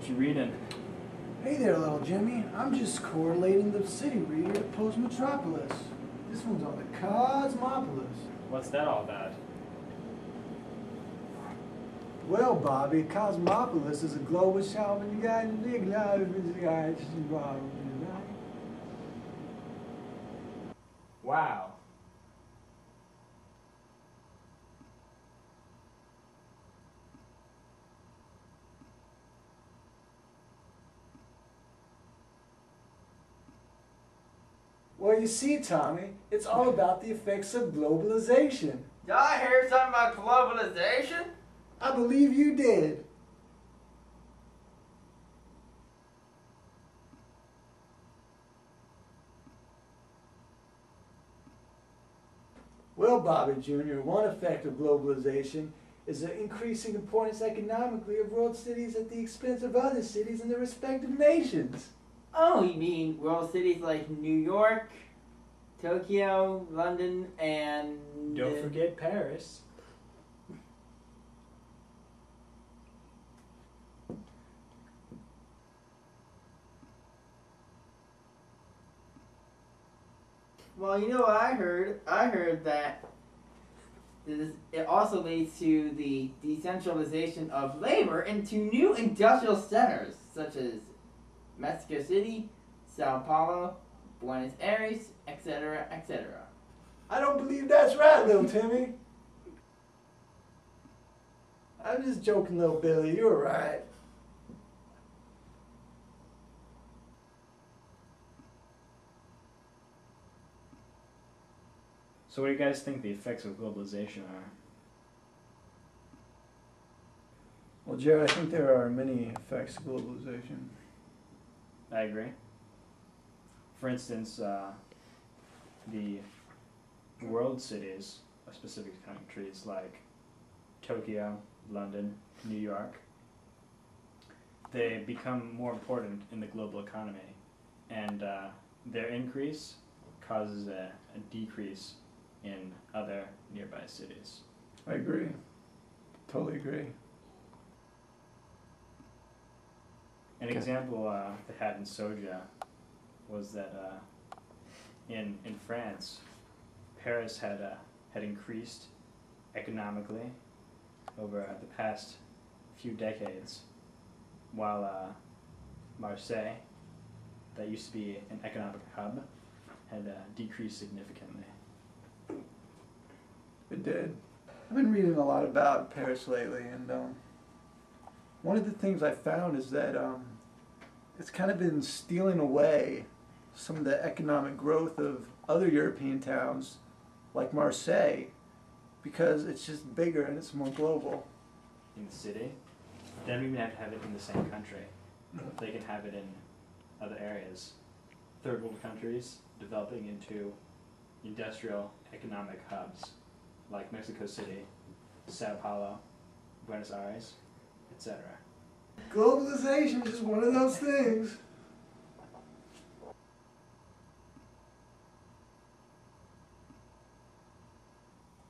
What you reading? Hey there, little Jimmy. I'm just correlating the city reader to Post-Metropolis. This one's on the Cosmopolis. What's that all about? Well, Bobby, Cosmopolis is a global shopping guide. Wow. Well, you see, Tommy, it's all about the effects of globalization. Y'all hear something about globalization? I believe you did. Well, Bobby Jr., one effect of globalization is the increasing importance economically of world cities at the expense of other cities in their respective nations. Oh, you mean world cities like New York, Tokyo, London, and... Don't forget Paris. Well, you know what I heard? I heard that it also leads to the decentralization of labor into new industrial centers, such as Mexico City, Sao Paulo, Buenos Aires, etc., etc. I don't believe that's right, little Timmy. I'm just joking, little Billy. You're right. So what do you guys think the effects of globalization are? Well, Jared, I think there are many effects of globalization. I agree. For instance, the world cities of specific countries like Tokyo, London, New York, they become more important in the global economy, and their increase causes a decrease in other nearby cities. I agree. Totally agree. An example they had in Soja was that in France, Paris had increased economically over the past few decades, while Marseille, that used to be an economic hub, had decreased significantly. It did. I've been reading a lot about Paris lately, and one of the things I found is that it's kind of been stealing away some of the economic growth of other European towns like Marseille, because it's just bigger and it's more global. In the city, they don't even have to have it in the same country. They can have it in other areas. Third world countries developing into industrial economic hubs like Mexico City, Sao Paulo, Buenos Aires, etc. Globalization is just one of those things.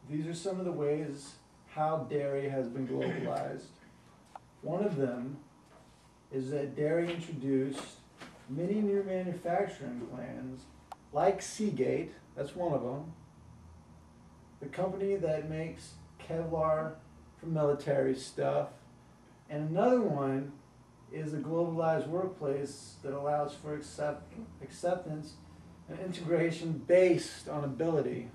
These are some of the ways how dairy has been globalized. One of them is that dairy introduced many new manufacturing plants, like Seagate, that's one of them, the company that makes Kevlar for military stuff, and another one is a globalized workplace that allows for acceptance and integration based on ability.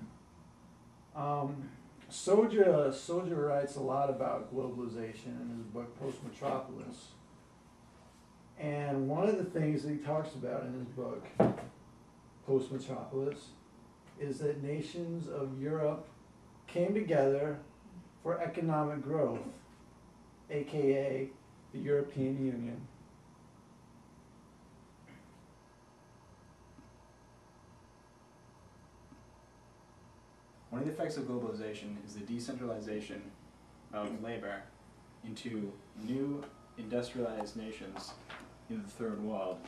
Soja writes a lot about globalization in his book Post-Metropolis. And one of the things that he talks about in his book, Post-Metropolis, is that nations of Europe came together for economic growth, aka the European Union. One of the effects of globalization is the decentralization of labor into new industrialized nations in the third world,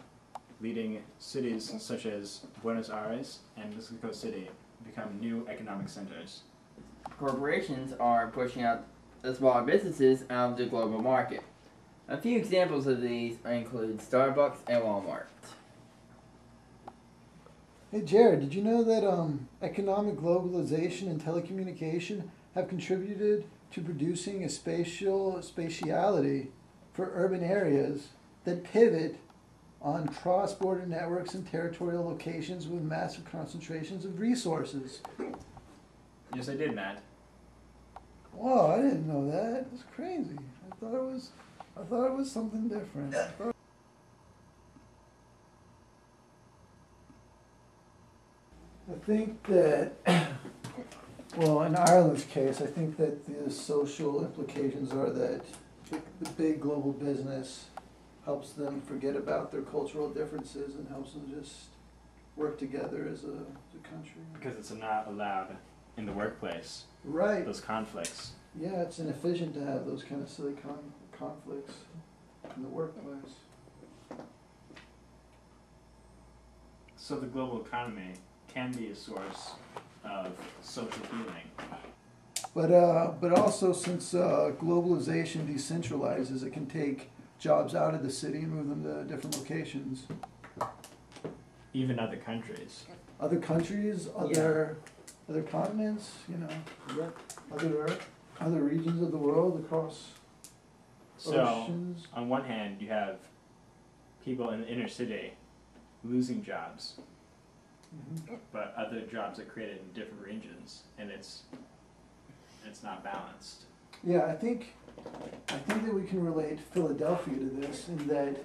leading cities such as Buenos Aires and Mexico City become new economic centers. Corporations are pushing out the smaller businesses out of the global market. A few examples of these include Starbucks and Walmart. Hey Jared, did you know that economic globalization and telecommunication have contributed to producing a spatiality for urban areas that pivot on cross-border networks and territorial locations with massive concentrations of resources? Yes, I did, Matt. Whoa, I didn't know that. It's crazy. I thought it was something different. I think that, well, in Ireland's case, I think that the social implications are that the big global business helps them forget about their cultural differences and helps them just work together as a country. Because it's not allowed in the workplace, Right. those conflicts. Yeah, it's inefficient to have those kind of silly conflicts in the workplace. So the global economy can be a source of social healing. But also since globalization decentralizes, it can take jobs out of the city and move them to different locations. Even other countries. Other countries, other continents, you know, Yep. other regions of the world across So, oceans. on one hand, you have people in the inner city losing jobs, Mhm. but other jobs are created in different regions, and it's not balanced. Yeah, I think that we can relate Philadelphia to this in that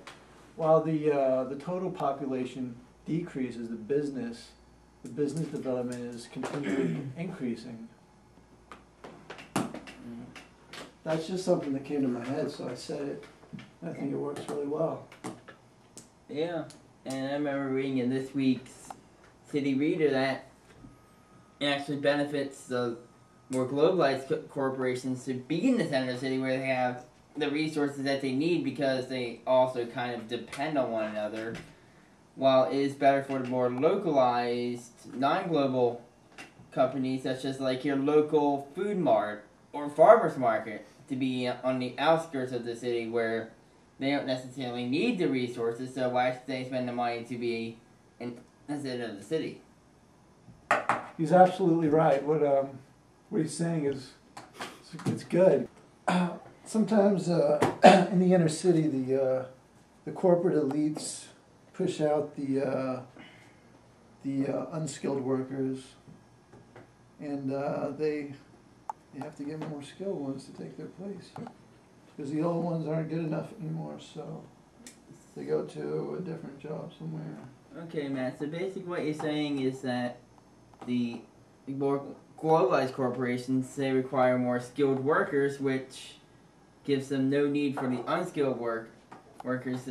while the total population decreases, the business development is continually increasing. That's just something that came to my head, so I said it. I think it works really well. Yeah, and I remember reading in this week's City Reader that it actually benefits the more globalized corporations to be in the center of the city where they have the resources that they need because they also kind of depend on one another, while it is better for the more localized, non-global companies such as like your local food mart or farmer's market to be on the outskirts of the city where they don't necessarily need the resources, so why should they spend the money to be in the center of the city? He's absolutely right. What he's saying is it's good. Sometimes in the inner city, the corporate elites push out the unskilled workers, and they have to get more skilled ones to take their place because the old ones aren't good enough anymore. So they go to a different job somewhere. Okay, Matt, so basically what you're saying is that the more globalized corporations, they require more skilled workers, which gives them no need for the unskilled workers,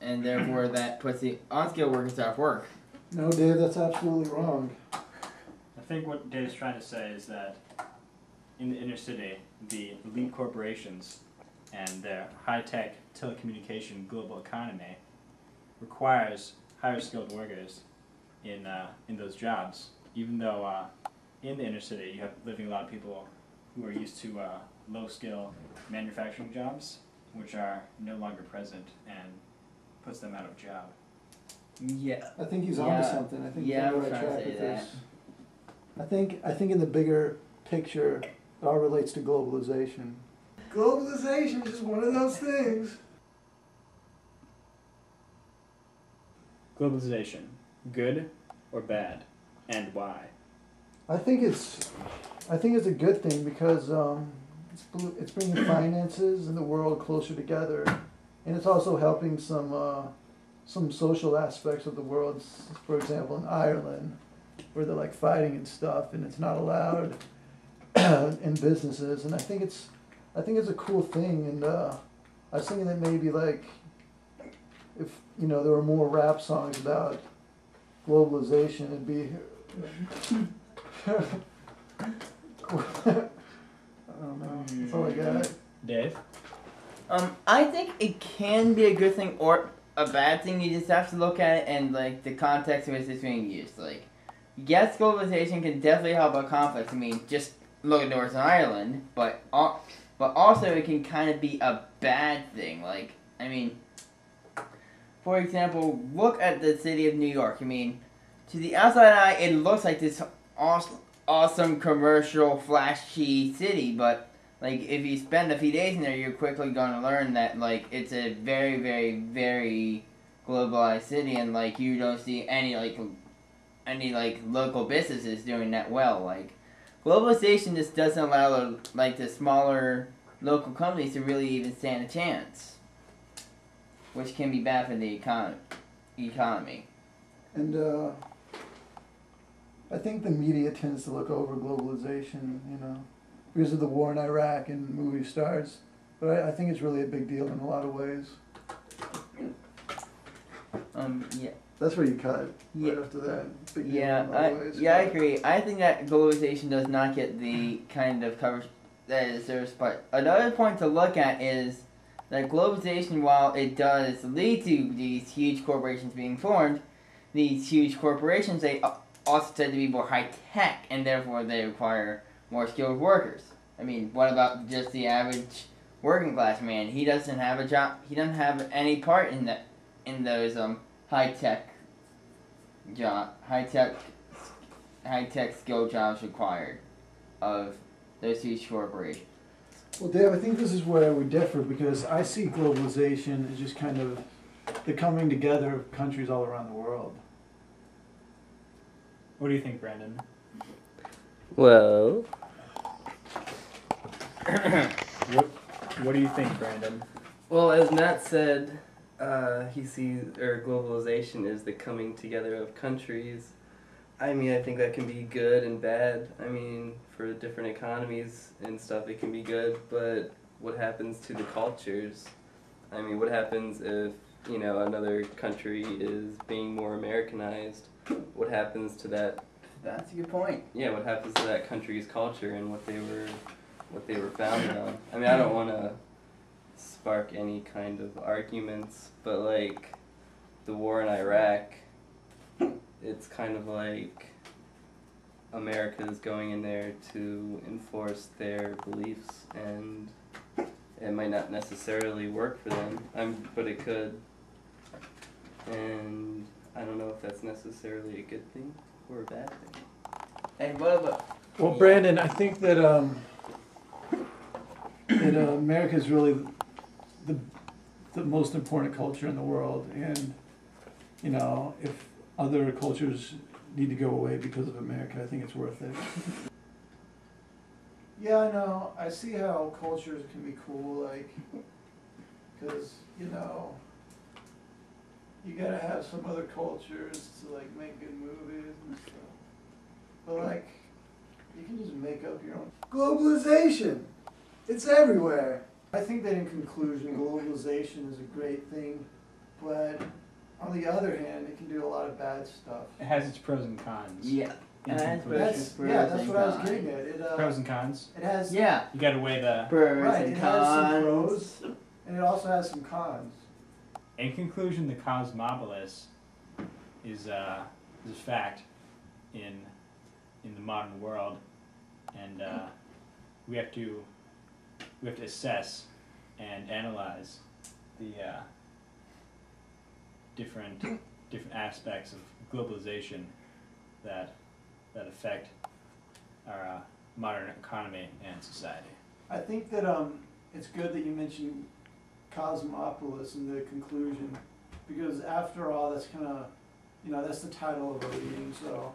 and therefore that puts the unskilled workers out of work. No, Dave, that's absolutely wrong. I think what Dave's trying to say is that in the inner city, the elite corporations and their high-tech telecommunication global economy requires higher skilled workers in those jobs, even though in the inner city you have living a lot of people who are used to low-skill manufacturing jobs, which are no longer present and puts them out of job. Yeah. I think he's onto something. I think Yeah, he's on I'm the right trying to track say with that. this. I think in the bigger picture, it all relates to globalization. Globalization is just one of those things. Globalization, good or bad, and why? I think it's a good thing because it's bringing finances and the world closer together, and it's also helping some social aspects of the world. For example, in Ireland, where they're like fighting and stuff, and it's not allowed in businesses. And I think it's a cool thing. And I was thinking that maybe like if there were more rap songs about globalization, it'd be. I don't know. That's all I got. Dave? I think it can be a good thing or a bad thing. You just have to look at it and like the context in which it's being used. Like, yes, globalization can definitely help out conflicts. I mean, just look at Northern Ireland, but but also it can kind of be a bad thing. Like, I mean, for example, look at the city of New York. I mean, to the outside eye, it looks like this awesome commercial, flashy city, but like if you spend a few days in there, you're quickly going to learn that like it's a very, very, very globalized city, and like you don't see any local businesses doing that well. Like globalization just doesn't allow like the smaller local companies to really even stand a chance, which can be bad for the economy. And I think the media tends to look over globalization, you know, because of the war in Iraq and movie stars. But I think it's really a big deal in a lot of ways. Yeah. That's where you cut. Yeah. Right after that. Big deal Yeah, in a lot of ways. I agree. I think that globalization does not get the kind of coverage that it deserves. But another point to look at is that globalization, while it does lead to these huge corporations being formed, these huge corporations, they also tend to be more high-tech, and therefore they require more skilled workers. I mean, what about just the average working class man? He doesn't have a job. He doesn't have any part in those high-tech skill jobs required of those huge corporations. Well, Dave, I think this is where we differ because I see globalization as just kind of the coming together of countries all around the world. What do you think, Brandon? Well, What do you think, Brandon? well, as Matt said, he sees globalization is the coming together of countries. I mean, I think that can be good and bad. I mean, for different economies and stuff, it can be good. But what happens to the cultures? I mean, what happens if another country is being more Americanized? What happens to that? That's a good point. Yeah, what happens to that country's culture and what they were founded on? I mean, I don't want to spark any kind of arguments, but like the war in Iraq, it's kind of like America is going in there to enforce their beliefs, and it might not necessarily work for them, but it could. And I don't know if that's necessarily a good thing or a bad thing. And what about? Well, Brandon, I think that America is really the most important culture in the world, and if other cultures need to go away because of America, I think it's worth it. Yeah, I know. I see how cultures can be cool, like, because you gotta have some other cultures to like make good movies and stuff. But like, you can just make up your own. Globalization! It's everywhere! I think that in conclusion, globalization is a great thing, but on the other hand, it can do a lot of bad stuff. It has its pros and cons. Yeah. In conclusion. That's what I was getting at. Pros and cons. It has Yeah. You gotta weigh the. Pros right. and It cons. has some pros, and it also has some cons. In conclusion, the cosmopolis is a fact in the modern world, and we have to assess and analyze the different aspects of globalization that affect our modern economy and society. I think that it's good that you mentioned cosmopolis in the conclusion, because after all, that's kind of, that's the title of our reading, so